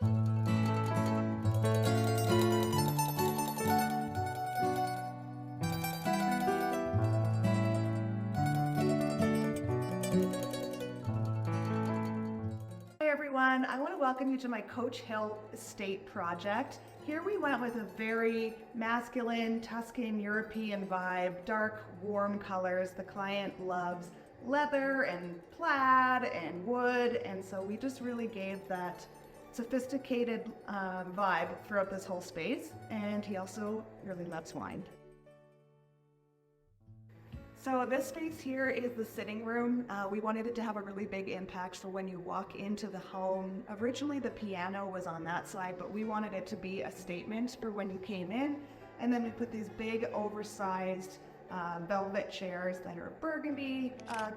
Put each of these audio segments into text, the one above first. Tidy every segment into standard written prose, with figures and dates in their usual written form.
Hi everyone, I want to welcome you to my Coach Hill Estate project. Here we went with a very masculine Tuscan European vibe, dark warm colors. The client loves leather and plaid and wood, and so we just really gave that sophisticated vibe throughout this whole space, and he also really loves wine. So this space here is the sitting room. We wanted it to have a really big impact, so when you walk into the home, originally the piano was on that side, but we wanted it to be a statement for when you came in. And then we put these big oversized velvet chairs that are burgundy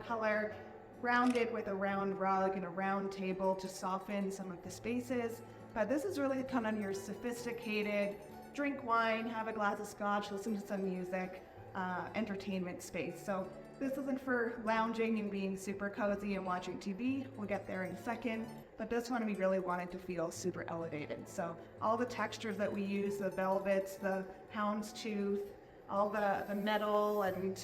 color, rounded with a round rug and a round table to soften some of the spaces. But this is really kind of your sophisticated, drink wine, have a glass of scotch, listen to some music, entertainment space. So this isn't for lounging and being super cozy and watching TV. We'll get there in a second. But this one we really wanted to feel super elevated. So all the textures that we use, the velvets, the houndstooth, all the metal and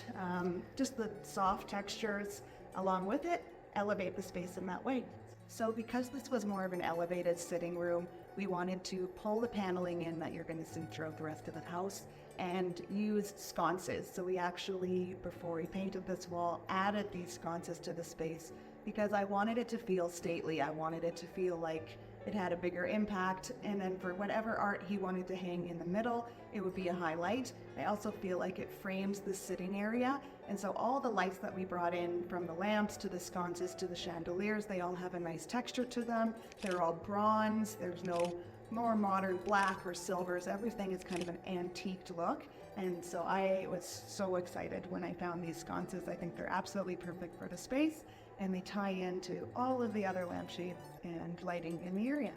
just the soft textures along with it, elevate the space in that way. So because this was more of an elevated sitting room, we wanted to pull the paneling in that you're going to see throughout the rest of the house and use sconces. So we actually, before we painted this wall, added these sconces to the space because I wanted it to feel stately. I wanted it to feel like it had a bigger impact, and then for whatever art he wanted to hang in the middle, it would be a highlight. I also feel like it frames the sitting area, and so all the lights that we brought in, from the lamps to the sconces to the chandeliers, they all have a nice texture to them. They're all bronze. There's no more modern black or silvers. Everything is kind of an antiqued look, and so I was so excited when I found these sconces. I think they're absolutely perfect for the space, and they tie into all of the other lampshades and lighting in the area.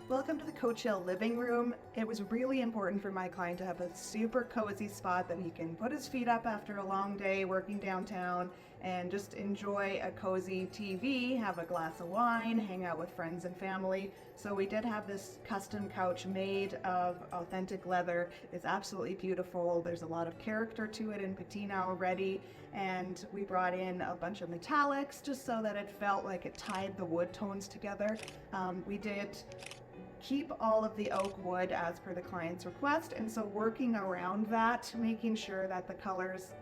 Welcome to the Coach Hill living room. It was really important for my client to have a super cozy spot that he can put his feet up after a long day working downtown and just enjoy a cozy TV, have a glass of wine, hang out with friends and family. So we did have this custom couch made of authentic leather. It's absolutely beautiful. There's a lot of character to it in patina already, and we brought in a bunch of metallics just so that it felt like it tied the wood tones together. We did keep all of the oak wood as per the client's request, and so working around that, making sure that the colors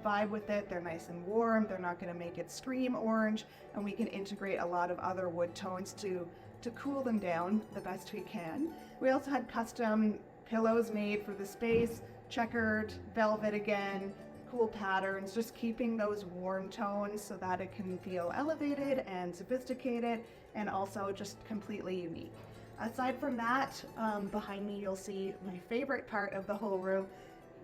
vibe with it, they're nice and warm, they're not going to make it scream orange, and we can integrate a lot of other wood tones to cool them down the best we can. We also had custom pillows made for the space, checkered velvet again, cool patterns, just keeping those warm tones so that it can feel elevated and sophisticated and also just completely unique. Aside from that, behind me you'll see my favorite part of the whole room.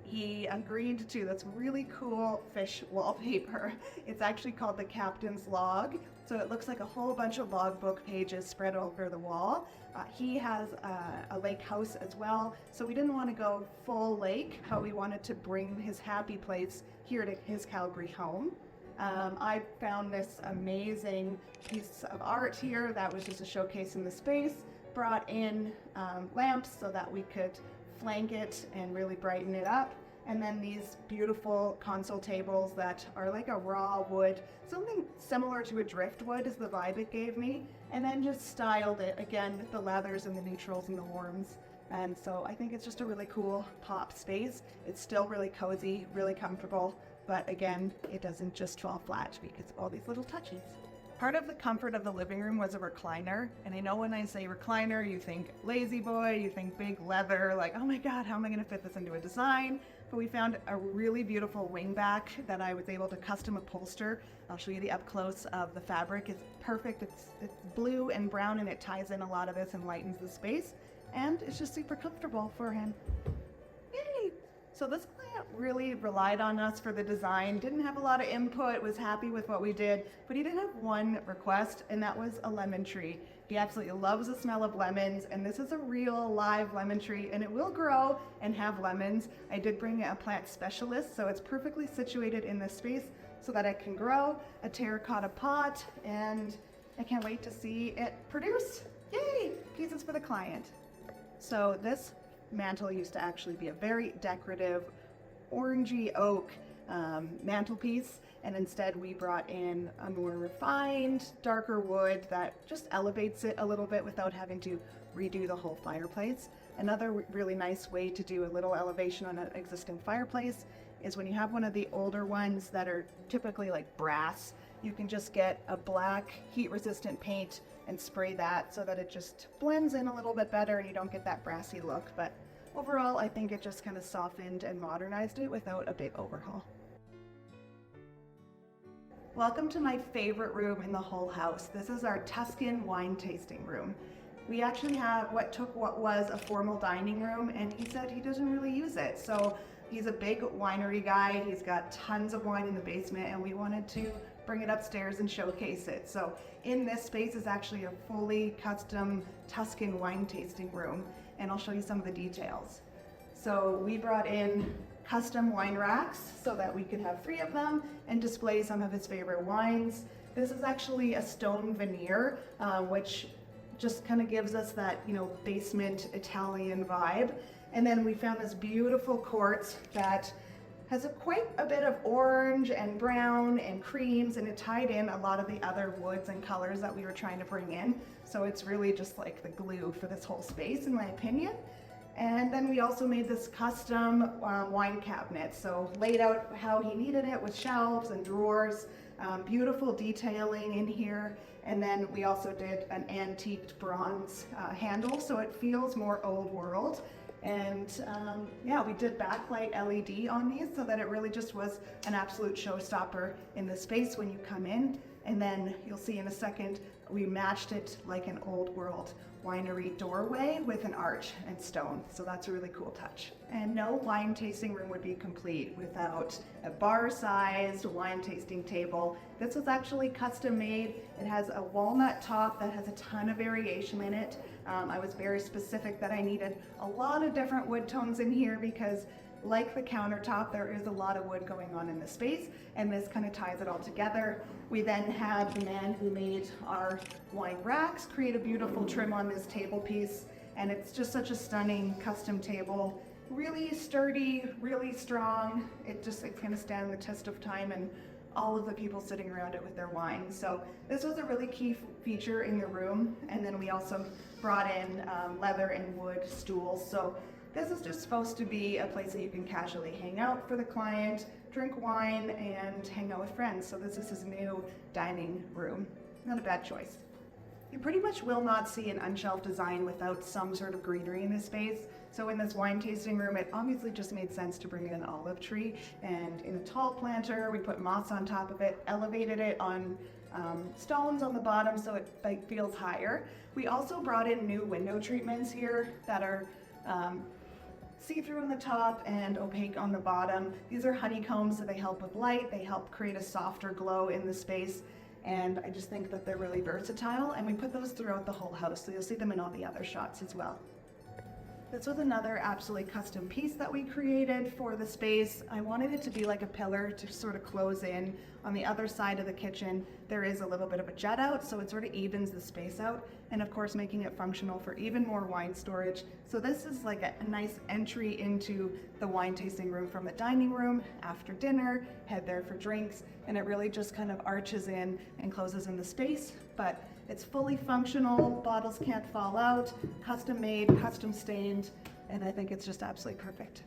He agreed to this really cool fish wallpaper. It's actually called the Captain's Log. So it looks like a whole bunch of logbook pages spread over the wall. He has a lake house as well. So we didn't want to go full lake, but we wanted to bring his happy place here to his Calgary home. I found this amazing piece of art here that was just a showcase in the space. Brought in lamps so that we could flank it and really brighten it up. And then these beautiful console tables that are like a raw wood, something similar to a driftwood is the vibe it gave me. And then just styled it, again, the leathers and the neutrals and the warms. And so I think it's just a really cool pop space. It's still really cozy, really comfortable, but again, it doesn't just fall flat because of all these little touches. Part of the comfort of the living room was a recliner, and I know when I say recliner, you think lazy boy, you think big leather, like, oh my god, how am I going to fit this into a design? But we found a really beautiful wingback that I was able to custom upholster. I'll show you the up close of the fabric. It's perfect. It's blue and brown, and it ties in a lot of this and lightens the space, and it's just super comfortable for him. Yay! So this client really relied on us for the design, didn't have a lot of input, was happy with what we did, but he did have one request, and that was a lemon tree. He absolutely loves the smell of lemons, and this is a real live lemon tree, and it will grow and have lemons. I did bring a plant specialist, so it's perfectly situated in this space so that it can grow. A terracotta pot, and I can't wait to see it produce. Yay! Pieces for the client. So this mantle used to actually be a very decorative orangey oak mantelpiece, and instead we brought in a more refined, darker wood that just elevates it a little bit without having to redo the whole fireplace. Another really nice way to do a little elevation on an existing fireplace is when you have one of the older ones that are typically like brass, you can just get a black heat-resistant paint and spray that so that it just blends in a little bit better and you don't get that brassy look. But overall, I think it just kind of softened and modernized it without a big overhaul. Welcome to my favorite room in the whole house. This is our Tuscan wine tasting room. We actually have what was a formal dining room, and he said he doesn't really use it. So he's a big winery guy. He's got tons of wine in the basement, and we wanted to bring it upstairs and showcase it. So in this space is actually a fully custom Tuscan wine tasting room, and I'll show you some of the details. So we brought in custom wine racks so that we could have 3 of them and display some of his favorite wines. This is actually a stone veneer, which just kind of gives us that, basement Italian vibe. And then we found this beautiful quartz that has quite a bit of orange and brown and creams, and it tied in a lot of the other woods and colors that we were trying to bring in. So it's really just like the glue for this whole space, in my opinion. And then we also made this custom wine cabinet. So laid out how he needed it with shelves and drawers, beautiful detailing in here. And then we also did an antiqued bronze handle, so it feels more old world. And yeah, we did backlight LED on these so that it really just was an absolute showstopper in the space when you come in. And then you'll see in a second, we matched it like an old world winery doorway with an arch and stone. So that's a really cool touch. And no wine tasting room would be complete without a bar-sized wine tasting table. This was actually custom made. It has a walnut top that has a ton of variation in it. I was very specific that I needed a lot of different wood tones in here because, like the countertop, there is a lot of wood going on in the space, and this kind of ties it all together. We then had the man who made our wine racks create a beautiful trim on this table piece, and it's just such a stunning custom table. Really sturdy, really strong. It's going to stand the test of time and all of the people sitting around it with their wine. So this was a really key feature in the room. And then we also brought in leather and wood stools. So this is just supposed to be a place that you can casually hang out for the client, drink wine, and hang out with friends. So this is his new dining room. Not a bad choice. You pretty much will not see an unshelved design without some sort of greenery in this space. So in this wine tasting room, it obviously just made sense to bring in an olive tree, and in a tall planter, we put moss on top of it, elevated it on stones on the bottom so it feels higher. We also brought in new window treatments here that are see-through on the top and opaque on the bottom. These are honeycombs, so they help with light, they help create a softer glow in the space, and I just think that they're really versatile, and we put those throughout the whole house, so you'll see them in all the other shots as well. This was another absolutely custom piece that we created for the space. I wanted it to be like a pillar to sort of close in. On the other side of the kitchen, there is a little bit of a jut out, so it sort of evens the space out, and of course making it functional for even more wine storage. So this is like a nice entry into the wine tasting room from the dining room after dinner, head there for drinks, and it really just kind of arches in and closes in the space. But it's fully functional, bottles can't fall out, custom made, custom stained, and I think it's just absolutely perfect.